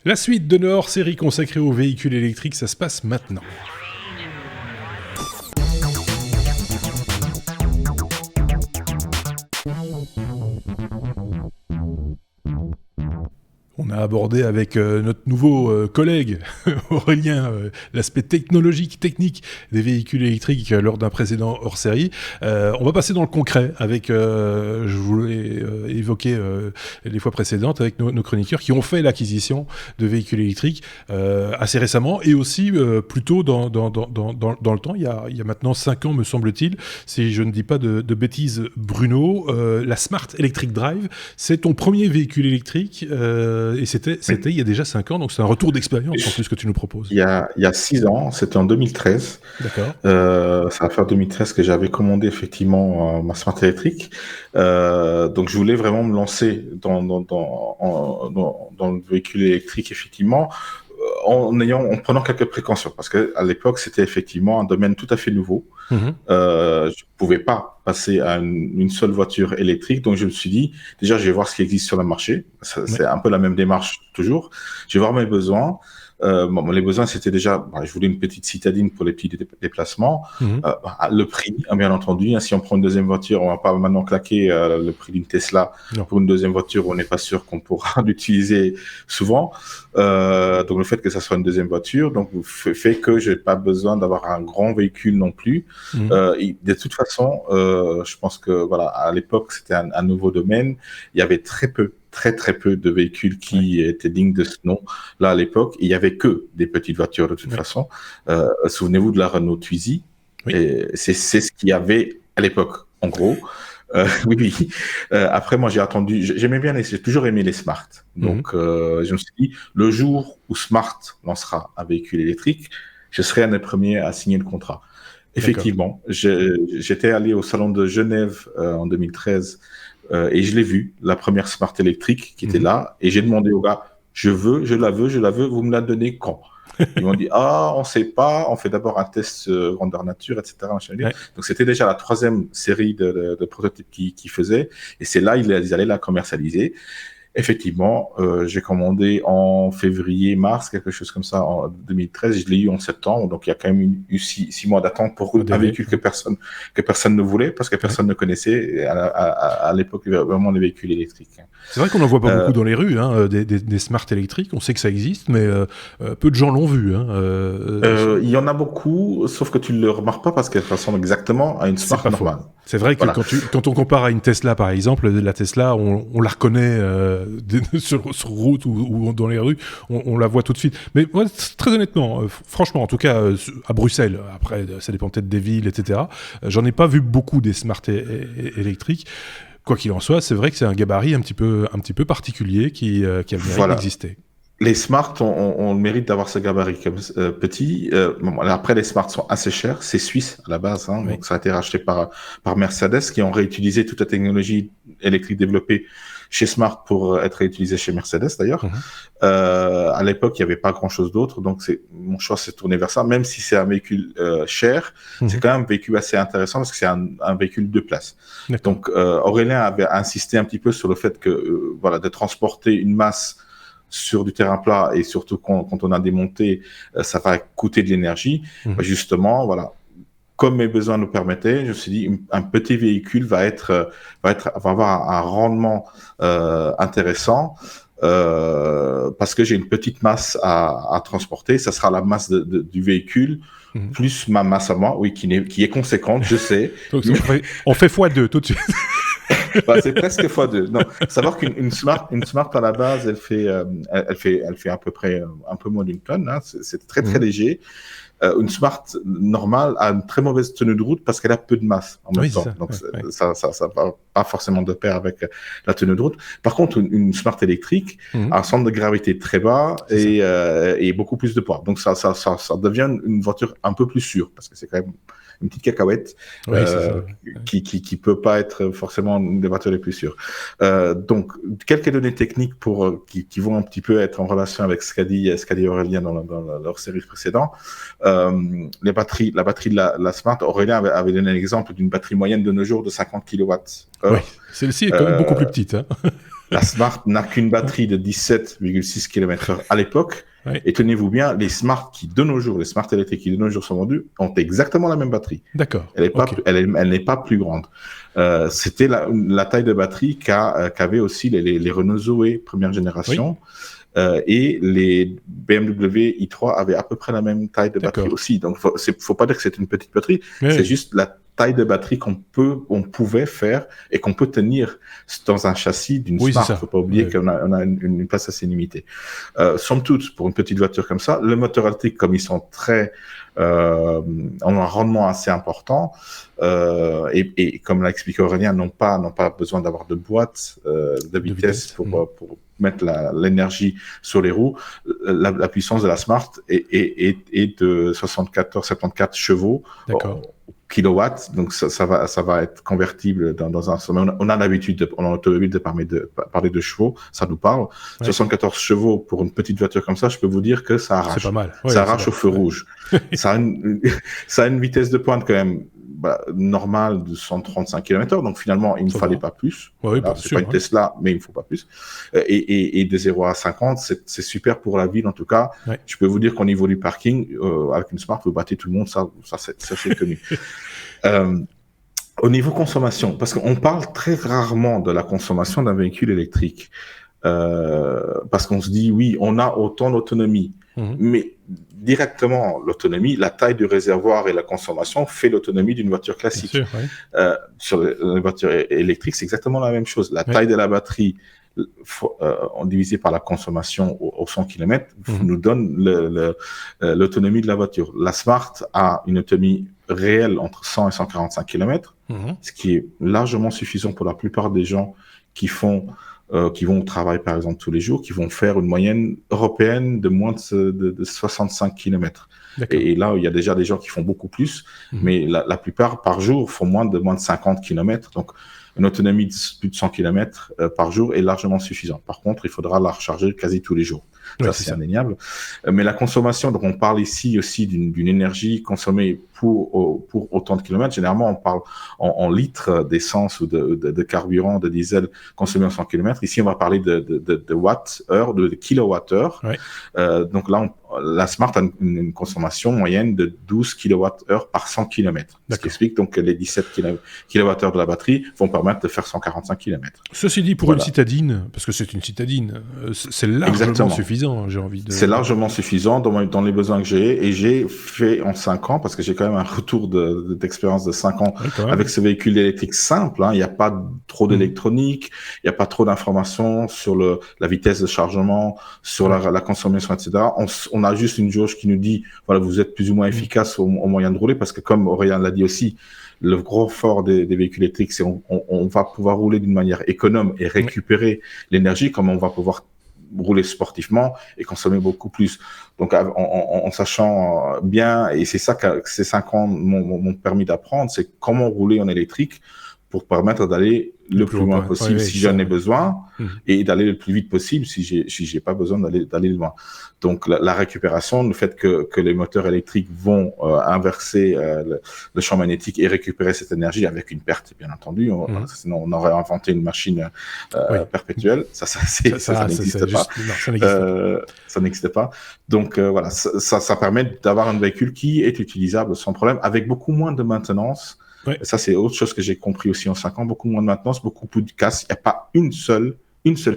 La suite de nos hors-série consacrée aux véhicules électriques, ça se passe maintenant. On a abordé avec notre nouveau collègue Aurélien l'aspect technologique, technique des véhicules électriques lors d'un précédent hors-série. On va passer dans le concret avec, je voulais évoquer les fois précédentes avec nos chroniqueurs qui ont fait l'acquisition de véhicules électriques assez récemment et aussi plutôt dans le temps. Il y a maintenant 5 ans, me semble-t-il, si je ne dis pas de bêtises, Bruno. La Smart Electric Drive, c'est ton premier véhicule électrique et c'était il y a déjà 5 ans, donc c'est un retour d'expérience en plus que tu nous proposes. Il y a 6 ans, c'était en 2013. D'accord. Ça va faire 2013 que j'avais commandé effectivement ma Smart électrique. Donc je voulais vraiment me lancer dans le véhicule électrique effectivement, en prenant quelques précautions, parce que à l'époque c'était effectivement un domaine tout à fait nouveau. Je pouvais pas passer à une seule voiture électrique, donc je me suis dit déjà je vais voir ce qui existe sur le marché. C'est un peu la même démarche toujours. Je vais voir mes besoins. Les besoins, c'était déjà, je voulais une petite citadine pour les petits déplacements. Le prix, bien entendu. Si on prend une deuxième voiture, on va pas maintenant claquer le prix d'une Tesla pour une deuxième voiture où on n'est pas sûr qu'on pourra l'utiliser souvent. Donc le fait que ça soit une deuxième voiture, donc fait que j'ai pas besoin d'avoir un grand véhicule non plus. De toute façon, je pense que voilà, à l'époque, c'était un nouveau domaine. Il y avait très peu de véhicules qui étaient dignes de ce nom. Là, à l'époque, il y avait que des petites voitures de toute façon. Souvenez-vous de la Renault Twizy. Et c'est ce qu'il y avait à l'époque, en gros. Oui. Après, moi, j'ai toujours aimé les Smart. Donc, je me suis dit, le jour où Smart lancera un véhicule électrique, je serai un des premiers à signer le contrat. Effectivement, j'étais allé au salon de Genève en 2013 et je l'ai vu, la première Smart électrique qui était là, et j'ai demandé au gars, je la veux, vous me la donnez quand? Ils m'ont dit, on sait pas, on fait d'abord un test grandeur nature, etc. Donc c'était déjà la 3e série de prototypes qu'ils faisaient, et c'est là ils allaient la commercialiser. Effectivement, j'ai commandé en février-mars, quelque chose comme ça, en 2013. Je l'ai eu en septembre, donc il y a quand même eu 6 mois d'attente pour un véhicule que personne ne voulait, parce que personne ne connaissait à l'époque vraiment les véhicules électriques. C'est vrai qu'on n'en voit pas beaucoup dans les rues, des Smart électriques. On sait que ça existe, mais peu de gens l'ont vu. Il y en a beaucoup, sauf que tu ne le remarques pas parce qu'elle ressemble exactement à une Smart normale. C'est vrai que quand on compare à une Tesla, par exemple, la Tesla, on la reconnaît sur route ou dans les rues, on la voit tout de suite. Mais moi, très honnêtement, franchement, en tout cas à Bruxelles, après ça dépend peut-être des villes, etc., j'en ai pas vu beaucoup des Smart électriques. Quoi qu'il en soit, c'est vrai que c'est un gabarit un petit peu particulier qui a le mérite d'exister. Les Smart ont le mérite d'avoir ce gabarit comme petit. Après, les Smart sont assez chers. C'est suisse à la base, donc ça a été racheté par Mercedes, qui ont réutilisé toute la technologie électrique développée chez Smart pour être réutilisée chez Mercedes d'ailleurs. À l'époque, il n'y avait pas grand-chose d'autre, donc mon choix s'est tourné vers ça. Même si c'est un véhicule cher, c'est quand même un véhicule assez intéressant parce que c'est un véhicule 2 places. Donc Aurélien avait insisté un petit peu sur le fait que de transporter une masse sur du terrain plat et surtout quand on a des montées, ça va coûter de l'énergie. Justement, comme mes besoins nous permettaient, je me suis dit un petit véhicule va avoir un rendement intéressant parce que j'ai une petite masse à transporter. Ça sera la masse du véhicule plus ma masse à moi, qui est conséquente, je sais. Donc, on fait x2 tout de suite. C'est presque x2. Non, savoir qu'une Smart à la base, elle fait à peu près un peu moins d'une tonne. C'est très très léger. Une Smart normale a une très mauvaise tenue de route parce qu'elle a peu de masse en même temps. Donc ça va pas forcément de pair avec la tenue de route. Par contre, une Smart électrique a un centre de gravité très bas et beaucoup plus de poids. Donc ça devient une voiture un peu plus sûre parce que c'est quand même une petite cacahuète qui peut pas être forcément une des voitures les plus sûres. Donc quelques données techniques qui vont un petit peu être en relation avec ce qu'a dit Aurélien dans leur série précédente. La batterie de la Smart, Aurélien avait donné l'exemple d'une batterie moyenne de nos jours de 50 kWh. Oui, celle-ci est quand même beaucoup plus petite. La Smart n'a qu'une batterie de 17,6 km/h à l'époque. Ouais. Et tenez-vous bien, les Smart les Smart électriques qui de nos jours sont vendus, ont exactement la même batterie. D'accord. Elle n'est pas plus grande. C'était la taille de batterie qu'avaient aussi les Renault Zoé première génération. Et les BMW i3 avaient à peu près la même taille de batterie aussi. Donc, faut pas dire que c'est une petite batterie. C'est juste la taille de batterie on pouvait faire et qu'on peut tenir dans un châssis d'une Smart. Faut pas oublier qu'on a une place assez limitée. Somme toute, pour une petite voiture comme ça, le moteur électrique, comme ils sont ont un rendement assez important, et comme l'a expliqué Aurélien, n'ont pas besoin d'avoir de boîte de vitesse pour mettre l'énergie sur les roues. La puissance de la Smart est de 74 chevaux kilowatts, donc ça va être convertible dans un sommet. On a l'habitude en automobile de parler de chevaux, ça nous parle. 74 chevaux pour une petite voiture comme ça, je peux vous dire que ça arrache. C'est pas mal. Ça arrache au feu rouge. Ça a une vitesse de pointe quand même normale de 135 km/h, donc finalement il ne fallait pas plus. C'est pas une Tesla, mais il ne faut pas plus. Et de 0 à 50, c'est super pour la ville en tout cas. Je peux vous dire qu'au niveau du parking, avec une Smart, vous battez tout le monde, ça c'est connu. Au niveau consommation, parce qu'on parle très rarement de la consommation d'un véhicule électrique, parce qu'on se dit oui, on a autant d'autonomie, mais directement l'autonomie, la taille du réservoir et la consommation fait l'autonomie d'une voiture classique. Bien sûr, sur les voitures électriques, c'est exactement la même chose. La taille de la batterie divisé par la consommation au 100 km nous donne l'autonomie de la voiture. La Smart a une autonomie réelle entre 100 et 145 km, ce qui est largement suffisant pour la plupart des gens qui vont au travail par exemple tous les jours, qui vont faire une moyenne européenne de moins de 65 km. Et là, il y a déjà des gens qui font beaucoup plus, mais la plupart par jour font moins de 50 km. Donc, une autonomie de plus de 100 km par jour est largement suffisante. Par contre, il faudra la recharger quasi tous les jours. Ça, c'est indéniable. Mais la consommation, donc on parle ici aussi d'une énergie consommée pour autant de kilomètres. Généralement, on parle en litres d'essence ou de carburant, de diesel consommé en 100 km. Ici, on va parler de watts-heure, de kilowatts-heure. Donc là, la Smart a une consommation moyenne de 12 kWh par 100 km. Ce qui explique donc que les 17 kWh de la batterie vont permettre de faire 145 km. Ceci dit, pour une citadine, parce que c'est une citadine, c'est largement suffisant, j'ai envie de... C'est largement suffisant dans les besoins que j'ai. Et j'ai fait en 5 ans, parce que j'ai quand même un retour d'expérience de 5 ans avec ce véhicule électrique simple. Il n'y a pas trop d'électronique, il n'y a pas trop d'informations sur la vitesse de chargement, sur la consommation, etc. On a juste une jauge qui nous dit, voilà, vous êtes plus ou moins efficace au moyen de rouler, parce que comme Aurélien l'a dit aussi, le gros fort des véhicules électriques, c'est on va pouvoir rouler d'une manière économe et récupérer l'énergie, comme on va pouvoir rouler sportivement et consommer beaucoup plus. Donc, en sachant bien, et c'est ça que ces 5 ans m'ont permis d'apprendre, c'est comment rouler en électrique pour permettre d'aller le plus loin possible si j'en ai besoin, et d'aller le plus vite possible si j'ai pas besoin d'aller loin. Donc la récupération, le fait que les moteurs électriques vont inverser le champ magnétique et récupérer cette énergie avec une perte, bien entendu. Sinon on aurait inventé une machine perpétuelle. Ça n'existe pas. Ça n'existe pas. Donc voilà, ça permet d'avoir un véhicule qui est utilisable sans problème, avec beaucoup moins de maintenance. Ça, c'est autre chose que j'ai compris aussi en 5 ans. Beaucoup moins de maintenance, beaucoup plus de casse. Il n'y a pas une seule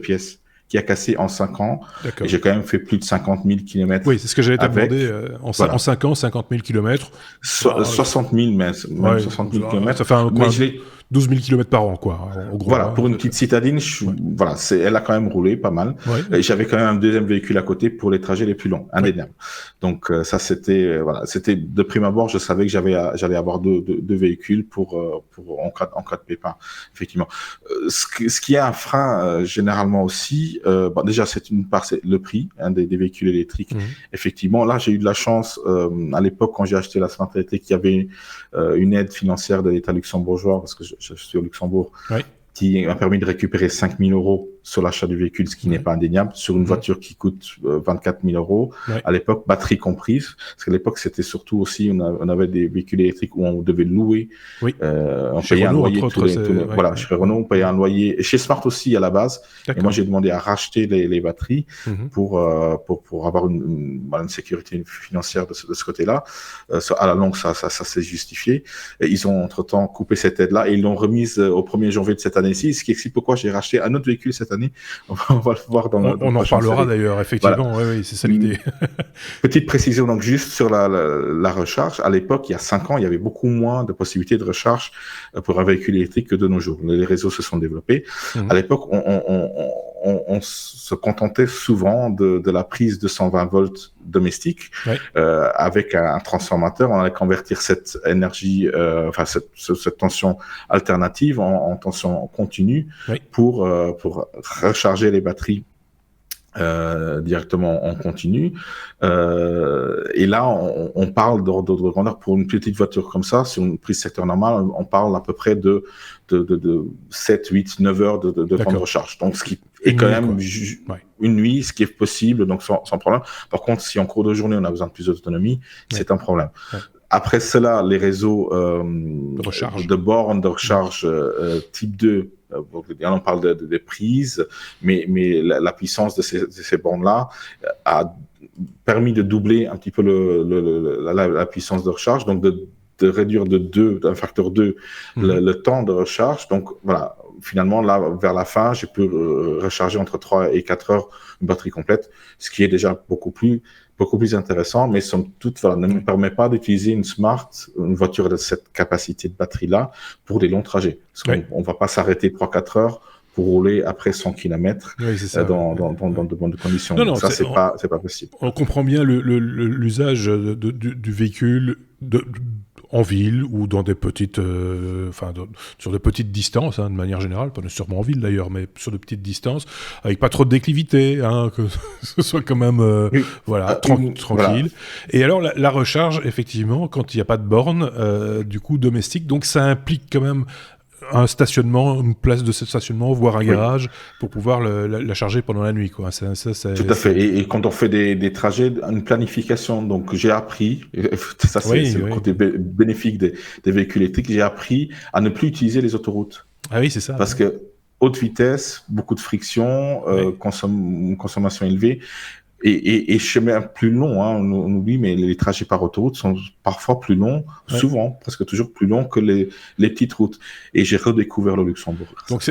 pièce qui a cassé en 5 ans. Et j'ai quand même fait plus de 50 000 km. Oui, c'est ce que j'allais te demander. En 5 ans, 50 000 km. 60 000, même 60 000 km. Ça fait 12 000 km par an, quoi. En gros, voilà, pour une petite citadine, elle a quand même roulé pas mal. Et j'avais quand même un deuxième véhicule à côté pour les trajets les plus longs, indéniable. Donc ça, c'était de prime abord, je savais que j'allais avoir deux véhicules pour en cas de pépin, effectivement. Ce qui est un frein généralement aussi, déjà c'est le prix des véhicules électriques. Effectivement, là j'ai eu de la chance à l'époque quand j'ai acheté la Smart électrique, il y avait une aide financière de l'État luxembourgeois, parce que je suis au Luxembourg. qui m'a permis de récupérer 5 000 € sur l'achat du véhicule, ce qui n'est pas indéniable, sur une voiture qui coûte 24 000 €, à l'époque, batterie comprise, parce qu'à l'époque, c'était surtout aussi, on avait des véhicules électriques où on devait louer, on payait un loyer, voilà, chez Renault, on payait un loyer, et chez Smart aussi à la base, et moi j'ai demandé à racheter les batteries pour avoir une sécurité financière de ce côté-là. À la longue, ça s'est justifié, et ils ont entre-temps coupé cette aide-là, et ils l'ont remise au 1er janvier de cette année-ci, ce qui explique pourquoi j'ai racheté un autre véhicule cette année. On va le voir dans on en reparlera d'ailleurs, effectivement. Voilà. Oui, c'est ça l'idée. Petite précision, donc juste sur la recharge. À l'époque, il y a 5 ans, il y avait beaucoup moins de possibilités de recharge pour un véhicule électrique que de nos jours. Les réseaux se sont développés. À l'époque, on se contentait souvent de la prise de 120 volts domestique avec un transformateur. On allait convertir cette énergie, cette tension alternative en tension continue pour recharger les batteries directement en continu. Et là, on parle d'ordre de grandeur pour une petite voiture comme ça, sur une prise secteur normale, on parle à peu près de 7, 8, 9 heures de temps de recharge. Donc, ce qui est quand même une nuit, ce qui est possible, donc sans problème. Par contre, si en cours de journée, on a besoin de plus d'autonomie, c'est un problème. Après cela, les réseaux de bornes de recharge type 2, on parle des prises, mais la puissance de ces bornes-là a permis de doubler un petit peu la puissance de recharge, donc de réduire d'un facteur 2 le temps de recharge. Donc voilà, finalement, là, vers la fin, j'ai pu recharger entre 3 et 4 heures une batterie complète, ce qui est déjà beaucoup plus intéressant, mais somme toute, ne me permet pas d'utiliser une voiture de cette capacité de batterie-là pour des longs trajets. Parce qu'on ne va pas s'arrêter 3-4 heures pour rouler après 100 km dans de bonnes conditions. Non, ça, c'est pas possible. On comprend bien l'usage du véhicule en ville ou dans des petites, sur de petites distances, de manière générale, pas nécessairement en ville d'ailleurs, mais sur de petites distances, avec pas trop de déclivité, que ce soit quand même tranquille. Voilà. Et alors la recharge, effectivement, quand il n'y a pas de borne, du coup domestique, donc ça implique quand même un stationnement, une place de stationnement, voire un garage pour pouvoir la charger pendant la nuit, quoi. Tout à fait. Et quand on fait des trajets, une planification. Donc j'ai appris, ça c'est le côté bénéfique des véhicules électriques, j'ai appris à ne plus utiliser les autoroutes. Ah oui, c'est ça. Parce que haute vitesse, beaucoup de friction, consommation élevée. Et chemin plus long, on oublie, mais les trajets par autoroute sont parfois plus longs, souvent, presque toujours plus longs que les petites routes. Et j'ai redécouvert le Luxembourg. Donc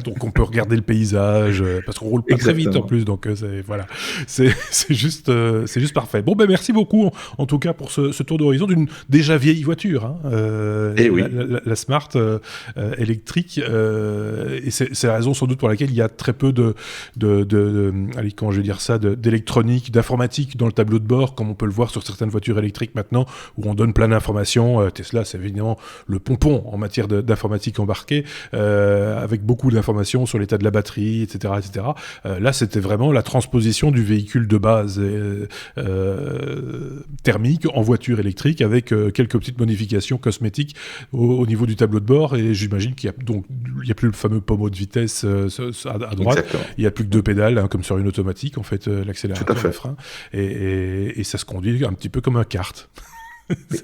donc on peut regarder le paysage, parce qu'on roule pas très vite en plus, donc c'est juste parfait. Bon, merci beaucoup, en tout cas, pour ce tour d'horizon d'une déjà vieille voiture, la Smart électrique, et c'est la raison sans doute pour laquelle il y a très peu d'électronique, d'informatique dans le tableau de bord, comme on peut le voir sur certaines voitures électriques maintenant, où on donne plein d'informations. Tesla, c'est évidemment le pompon en matière d'informatique embarquée, avec beaucoup d'informations sur l'état de la batterie, etc. Là, c'était vraiment la transposition du véhicule de base thermique en voiture électrique, avec quelques petites modifications cosmétiques au niveau du tableau de bord, et j'imagine qu'il y a plus le fameux pommeau de vitesse à droite. Exactement. Il n'y a plus que 2 pédales, comme sur une automatique, en fait, l'accélérateur, le frein, et ça se conduit un petit peu comme un kart.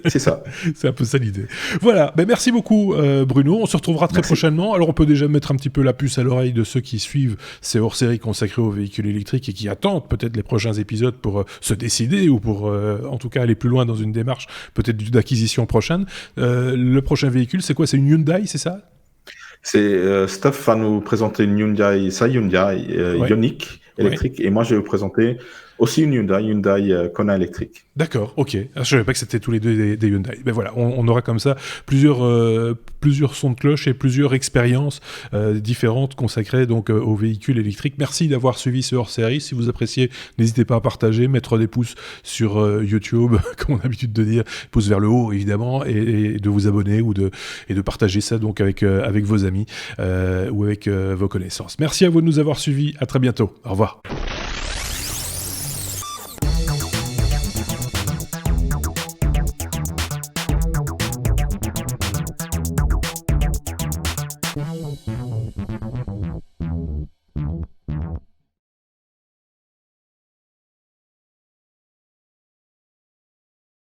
C'est ça. C'est un peu ça l'idée. Voilà, merci beaucoup Bruno, on se retrouvera très prochainement. Alors on peut déjà mettre un petit peu la puce à l'oreille de ceux qui suivent ces hors-séries consacrés aux véhicules électriques et qui attendent peut-être les prochains épisodes pour se décider, ou pour en tout cas aller plus loin dans une démarche peut-être d'acquisition prochaine. Le prochain véhicule, c'est quoi? C'est une Hyundai, c'est ça? C'est Steph va nous présenter une Hyundai Ioniq électrique, et moi je vais vous présenter aussi une Hyundai Kona électrique. D'accord, ok. Je savais pas que c'était tous les deux des Hyundai. Ben voilà, on aura comme ça plusieurs sons de cloche et plusieurs expériences différentes consacrées donc aux véhicules électriques. Merci d'avoir suivi ce hors-série. Si vous appréciez, n'hésitez pas à partager, mettre des pouces sur YouTube, comme on a l'habitude de dire, pouces vers le haut évidemment, et de vous abonner et de partager ça donc avec vos amis ou avec vos connaissances. Merci à vous de nous avoir suivis. À très bientôt. Au revoir.